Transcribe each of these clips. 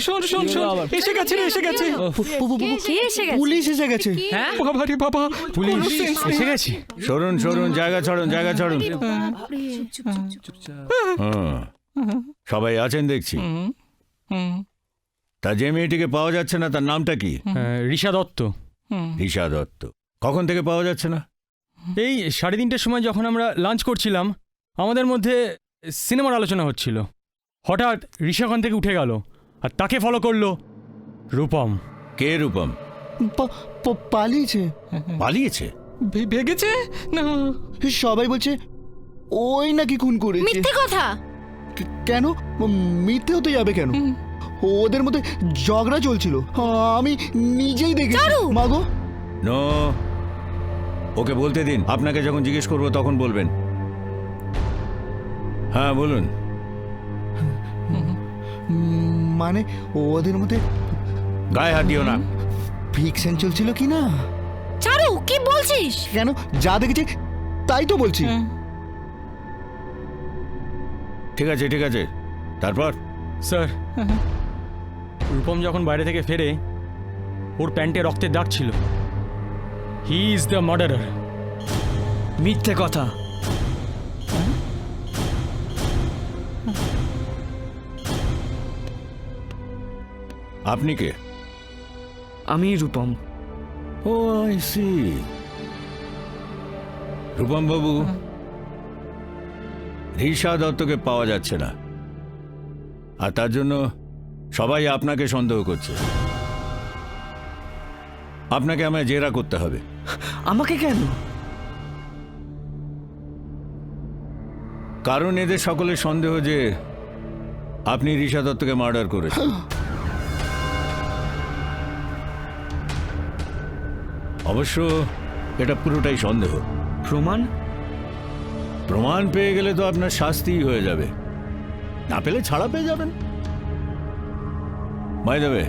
শোন শোন শোন, এসে গেছে রে, এসে গেছে। কে এসে গেছে? পুলিশ এসে গেছে। হ্যাঁ বাবা রে বাবা, পুলিশ কোনো sense নেই। এসে গেছে। সরুন সরুন, জায়গা ছাড়ুন, জায়গা ছাড়ুন। হ্যাঁ, সবাই আছেন দেখছি। তা যে মেয়েটিকে পাওয়া যাচ্ছে না তার নামটা কি? ঋষা দত্ত। ঋষা দত্ত। কখন থেকে পাওয়া যাচ্ছে না? এই 3:30টার সময় যখন আমরা লাঞ্চ করছিলাম, আমাদের মধ্যে সিনেমার আলোচনা হচ্ছিল। হঠাৎ ঋষা ওখান থেকে উঠে গেল, আর তাকে ফলো করলো রূপম। কে রূপম? পালিয়েছে। পালিয়েছে? ভেগেছে না? সবাই বলছে ওই নাকি খুন করেছে। মিথ্যে কথা। কেন? মিথ্যে হতে যাবে কেন? ওদের মধ্যে ঝগড়া চলছিল, আমি নিজেই দেখেছি। মাগো, নো, ওকে বলতে দিন। আপনাকে যখন জিজ্ঞেস করবো তখন বলবেন। হ্যাঁ বলুন। মানে ওদের মধ্যে গায়ে হাত দিও না। ফিকশন চলছিল কি না? চারু, কি বলছিস? কেন, যা দেখেছি তাই তো বলছি। ঠিক আছে ঠিক আছে, তারপর? স্যার, রূপম যখন বাইরে থেকে ফেরে, ওর প্যান্টে রক্তের দাগ ছিল। He is the murderer. মিথ্যে কথা। আপনি কে? আমি রূপম। ও আই সি। রূপম বাবু, ঋষা দত্তকে পাওয়া যাচ্ছে না, আর তার জন্য সবাই আপনাকে সন্দেহ করছে। আপনাকে আমায় জেরা করতে হবে। আমাকে কেন? কারণ এদের সকলের সন্দেহ যে আপনি ঋষা দত্তকে মার্ডার করেছেন। অবশ্য এটা পুরোটাই সন্দেহ। প্রমাণ? প্রমাণ পেয়ে গেলে তো আপনার শাস্তিই হয়ে যাবে, না পেলে ছাড়া পেয়ে যাবেন। বাই দ্য ওয়ে,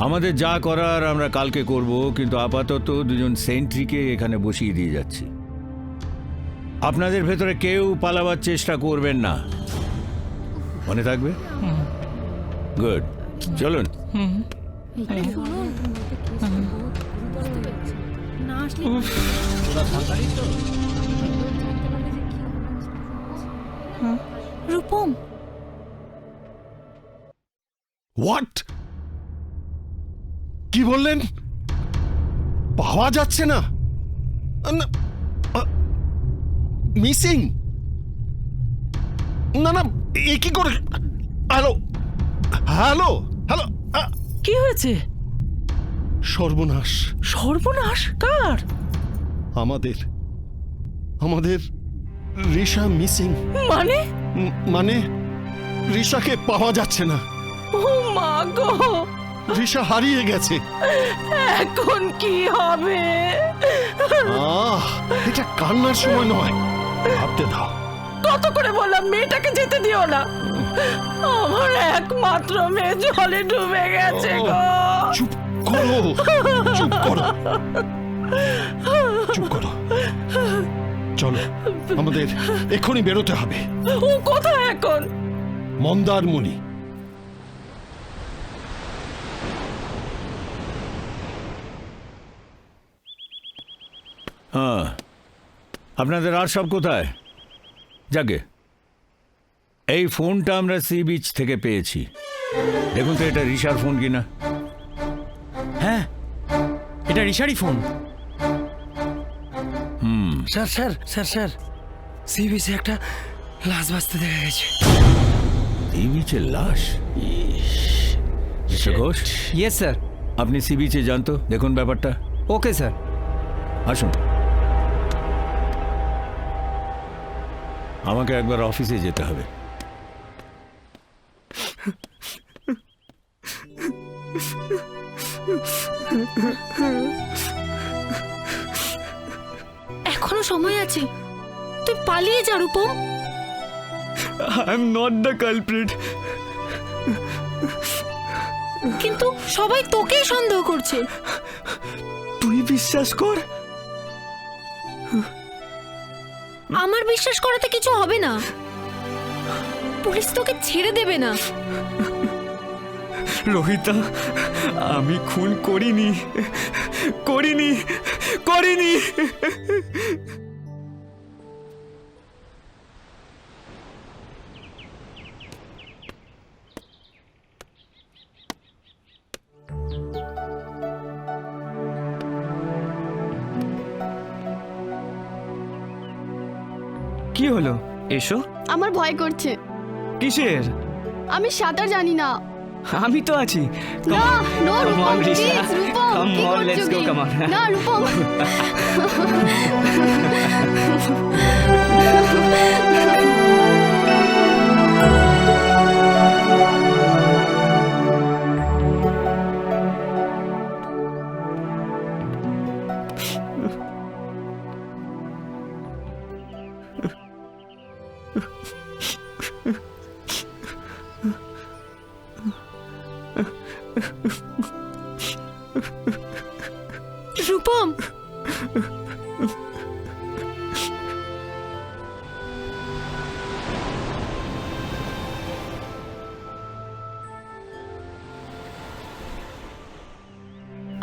আমাদের যা করার আমরা কালকে করব, কিন্তু আপাতত দুজন সেন্ট্রিকে এখানে বসিয়ে দিয়ে যাচ্ছি। আপনাদের ভেতরে কেউ পালাবার চেষ্টা করবেন না, মনে থাকবে? গুড, চলুন। রূপম, হোয়াট? কি বললেন? পাওয়া যাচ্ছে না? মিসিং? না না, এ কি করে? হ্যালো হ্যালো হ্যালো, কি হয়েছে? সর্বনাশ। সর্বনাশ? কার? আমাদের আমাদের ঋষা মিসিং। মানে? মানে ঋষাকে পাওয়া যাচ্ছে না। ও মা গো, ঋষা হারিয়ে গেছে। এখন কি হবে? এটা কান্নার সময় নয়, ভাবতে দাও। কত করে বললাম মেয়েটাকে যেতে দিও না। আমার একমাত্র মেয়ে জলে ডুবে গেছে গো। চুপ করো, চুপ করো, চুপ করো। চলো, আমাদের এক্ষুনি বেরোতে হবে। ও কোথায় এখন? মন্দারমণি। হ্যাঁ, আপনাদের আর সব কোথায়? যাকে এই ফোনটা আমরা সি বিচ থেকে পেয়েছি, দেখুন তো এটা ঋষার ফোন কিনা। হ্যাঁ, এটা ঋষারই phone. Sir sir sir sir, sea বিচে একটা লাশ ভাসতে দেখা গেছে। সি বিচের লাশ? Mister Ghosh, yes sir. আপনি সি বিচে যান তো, দেখুন ব্যাপারটা। Okay sir. আসুন, আমাকে একবার অফিসে যেতে হবে। এখনো সময় আছে, তুই পালিয়ে যা Rupam. I am not the culprit. কিন্তু সবাই তোকেই সন্দেহ করছে। তুই বিশ্বাস কর। আমার বিশ্বাস করাতে কিছু হবে না, পুলিশ তোকে ছেড়ে দেবে না। রোহিতা, আমি খুন করিনি, করিনি, করিনি। কি হলো? এসো। আমার ভয় করছে। কিসের? আমি সাঁতার জানি না। আমি তো আছি। না, no Rupam, please, Rupam, Come কি on, করছো let's go, কি? come on. না, রূপম। রূপম,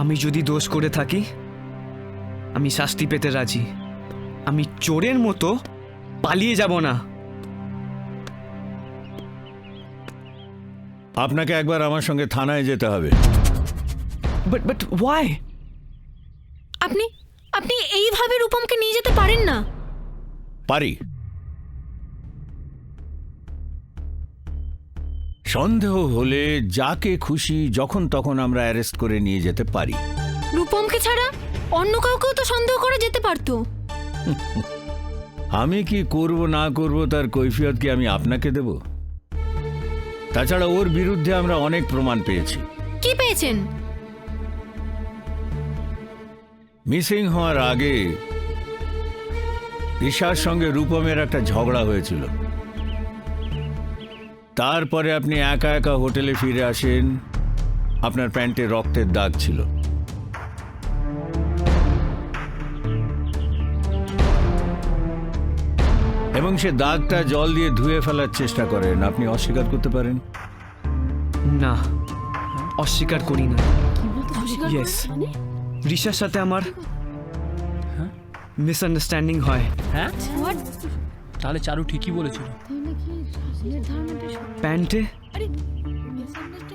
আমি যদি দোষ করে থাকি, আমি শাস্তি পেতে রাজি। আমি চোরের মতো পালিয়ে যাব না। আপনাকে একবার আমার সঙ্গে থানায় যেতে হবে। But why? আপনি আপনি এইভাবে রূপমকে নিয়ে যেতে পারেন না। পারি। সন্দেহ হলে যাকে খুশি যখন তখন আমরা অ্যারেস্ট করে নিয়ে যেতে পারি। রূপমকে ছাড়া অন্য কাউকেও তো সন্দেহ করা যেতে পারতো। আমি কি করব না করব তার কৈফিয়ত কি আমি আপনাকে দেব? তাছাড়া ওর বিরুদ্ধে আমরা অনেক প্রমাণ পেয়েছি। কি পেয়েছেন? মিসিং হওয়ার আগে ঋষার সঙ্গে রূপমের একটা ঝগড়া হয়েছিল। তারপরে আপনি একা একা হোটেলে ফিরে আসেন, আপনার প্যান্টে রক্তের দাগ ছিল। এবং সে দাগটা জল দিয়ে ধুয়ে ফেলার চেষ্টা করেন, আপনি অস্বীকার করতে পারেন? না, অস্বীকার করি না। ইয়েস, ঋষার সাথে আমার মিসআন্ডারস্ট্যান্ডিং হয়। হ্যাঁ, তাহলে চারু ঠিকই বলেছিল। প্যান্টে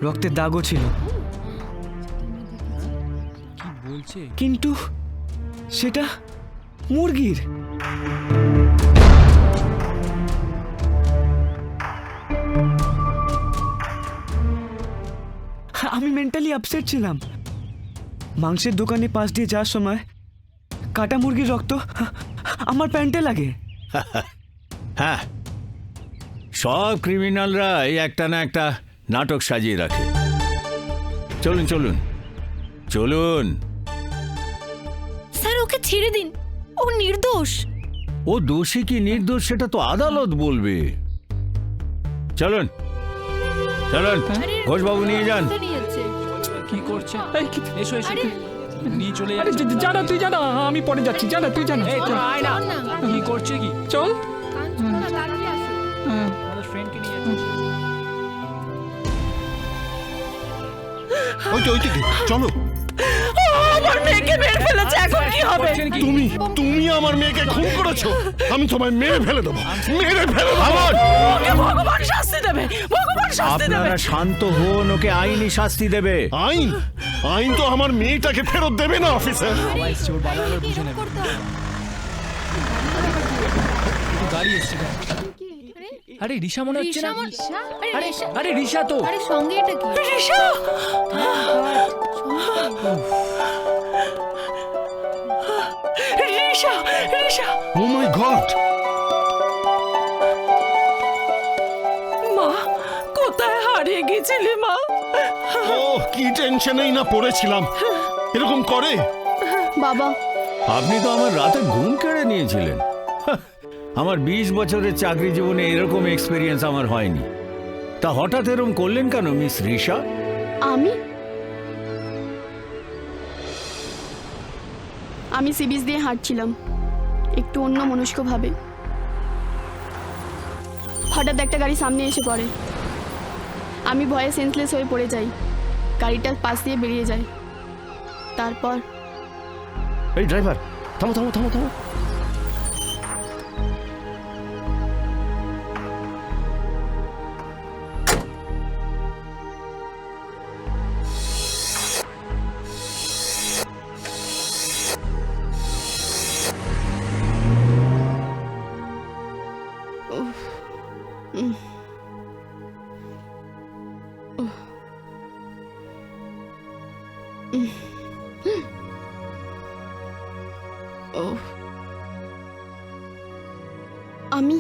রক্তের দাগও ছিল, কি বলছে? কিন্তু সেটা মুরগির। আমি মেন্টালি আপসেট ছিলাম। মাংসের দোকানে পাশ দিয়ে যাওয়ার সময় কাটা মুরগির রক্ত আমার প্যান্টে লাগে। হ্যাঁ, সব ক্রিমিনালরা এই একটা না একটা নাটক সাজিয়ে রাখে। চলুন চলুন চলুন। স্যার, ওকে ছেড়ে দিন, ও নির্দোষ। ও দোষী কি নির্দোষ সেটা তো আদালত বলবে। চলুন চলুন, ঘোষবাবু নিয়ে যান। কি করছে? এসো এসো, আরে, নিয়ে চলে আরে যাচ্ছে। জানা, তুই জানা, আমি পরে যাচ্ছি। জানা, তুই জানা। এই, তোরা আয় না। কি করছে কি? চল। আমাদের ফ্রেন্ডকে নিয়ে যাচ্ছে। ওই তো চলো। আমার মেয়েকে মেরে ফেলেছে, এখন কি হবে? তুমি আমার মেয়েকে খুন করেছো। আমি তোমায় মেরে ফেলে দেবো, মেরে ফেলে দেবো। ওকে ভগবান শাস্তি দেবে, ভগবান শাস্তি দেবে। আপনারা শান্ত হন, ওকে আইনি শাস্তি দেবে। আইন আইন তো আমার মেয়েটাকে ফেরত দেবে না অফিসার। বাবা এসছে, ওর বাবা এবার বুঝে নেবে। একটু গাড়ি এসছে। আরে ঋষা মনে হচ্ছে না? আরে ঋষা তো। আরে সঙ্গে এটা কি? ঋষা! ঋষা! ঋষা! ও মাই গড! মা, কোথায় হারিয়ে গেছিলি মা? ও কি টেনশনেই না পড়েছিলাম। এরকম করে বাবা, আপনি তো আমার রাতে ঘুম কেড়ে নিয়েছিলেন। আমার 20 বছরের চাকরি জীবনে এরকম এক্সপেরিয়েন্স আমার হয়নি। তা হঠাৎ এরকম করলেন কেন মিস ঋষা? আমি সি বিচ দিয়ে হাঁটছিলাম একটু অন্য মনস্কভাবে। হঠাৎ একটা গাড়ি সামনে এসে পড়ে। আমি ভয়ে সেন্সলেস হয়ে পড়ে যাই। গাড়িটার পাশ দিয়ে বেরিয়ে যায়। তারপর এই ড্রাইভার, থামো থামো থামো থামো। আমি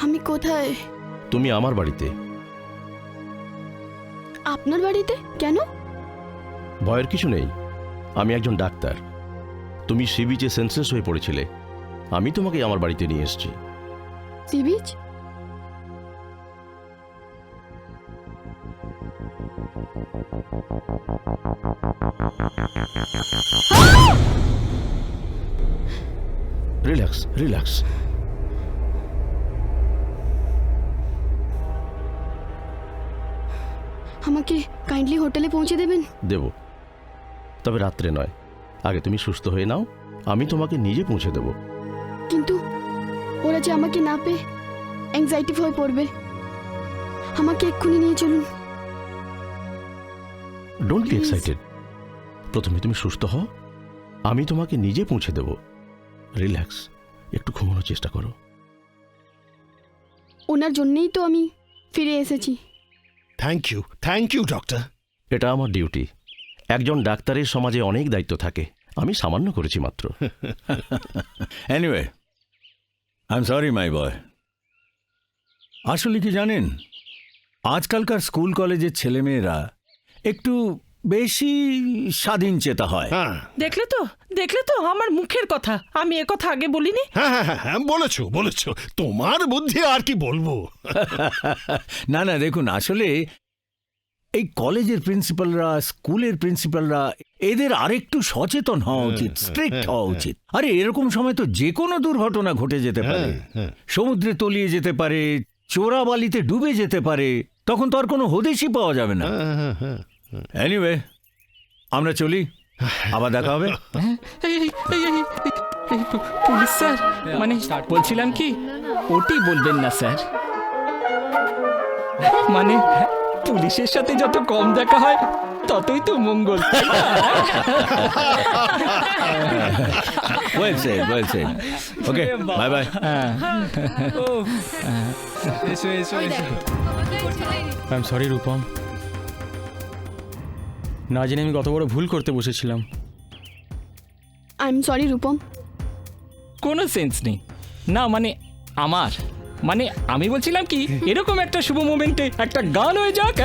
আমি কোথায়? তুমি আমার বাড়িতে। আপনার বাড়িতে কেন? ভয়ের কিছু নেই, আমি একজন ডাক্তার। তুমি সি বিচে সেন্সলেস হয়ে পড়েছিলে, আমি তোমাকে আমার বাড়িতে নিয়ে এসেছি। Sea beach? Relax relax. আমাকে কাইন্ডলি হোটেলে পৌঁছে দেবেন? দেব, তবে রাত্রে নয়, আগে তুমি সুস্থ হয়ে নাও, আমি তোমাকে নিজে পৌঁছে দেব। কিন্তু ওরা যে আমাকে না পেয়ে অ্যাংজাইটি হয়ে পড়বে। আমাকে এক্ষুনি নিয়ে চলুন। Don't be Please. এক্সাইটেড, প্রথমে তুমি সুস্থ হও, আমি তোমাকে নিজে পৌঁছে দেব। রিল্যাক্স, একটু ঘুমানোর চেষ্টা করো। ওনার জন্যই তো আমি ফিরে এসেছি। Thank you doctor. এটা আমার ডিউটি। একজন ডাক্তারের সমাজে অনেক দায়িত্ব থাকে, আমি সামান্য করেছি মাত্র। Anyway, I am sorry my boy. আসলে কি জানেন, আজকালকার স্কুল কলেজের ছেলেমেয়েরা একটু বেশি স্বাধীন চেতা হয়। হ্যাঁ দেখলে তো আমার মুখের কথা, আমি এ কথা আগে বলিনি। হ্যাঁ হ্যাঁ হ্যাঁ হ্যাঁ, বলেছো তোমার বুদ্ধি আর কি বলবো। না না, দেখুন, আসলে এই কলেজের প্রিন্সিপালরা, স্কুলের প্রিন্সিপালরা, এদের আরেকটু সচেতন হওয়া উচিত, স্ট্রিক্ট হওয়া উচিত। আরে এরকম সময় তো যে কোনো দুর্ঘটনা ঘটে যেতে পারে, সমুদ্রে তলিয়ে যেতে পারে, চোরাবালিতে ডুবে যেতে পারে, তখন তো আর কোনো হদিশই পাওয়া যাবে না। এনিওয়ে, আমরা চলি, আবার দেখা হবে। পুলিশ স্যার, মানে বলছিলাম কি, ওটি বলবেন না স্যার। মানে পুলিশের সাথে যত কম দেখা হয় ততই তো মঙ্গল। Well said. Okay, bye bye. এসো এসো এসো। আই এম সরি রূপম, না জেনে আমি কত বড় ভুল করতে বসেছিলাম। I am sorry Rupam. কোনো সেন্স নেই না, মানে আমি বলছিলাম কি, এরকম একটা শুভ মোমেন্টে একটা গান হয়ে যাক।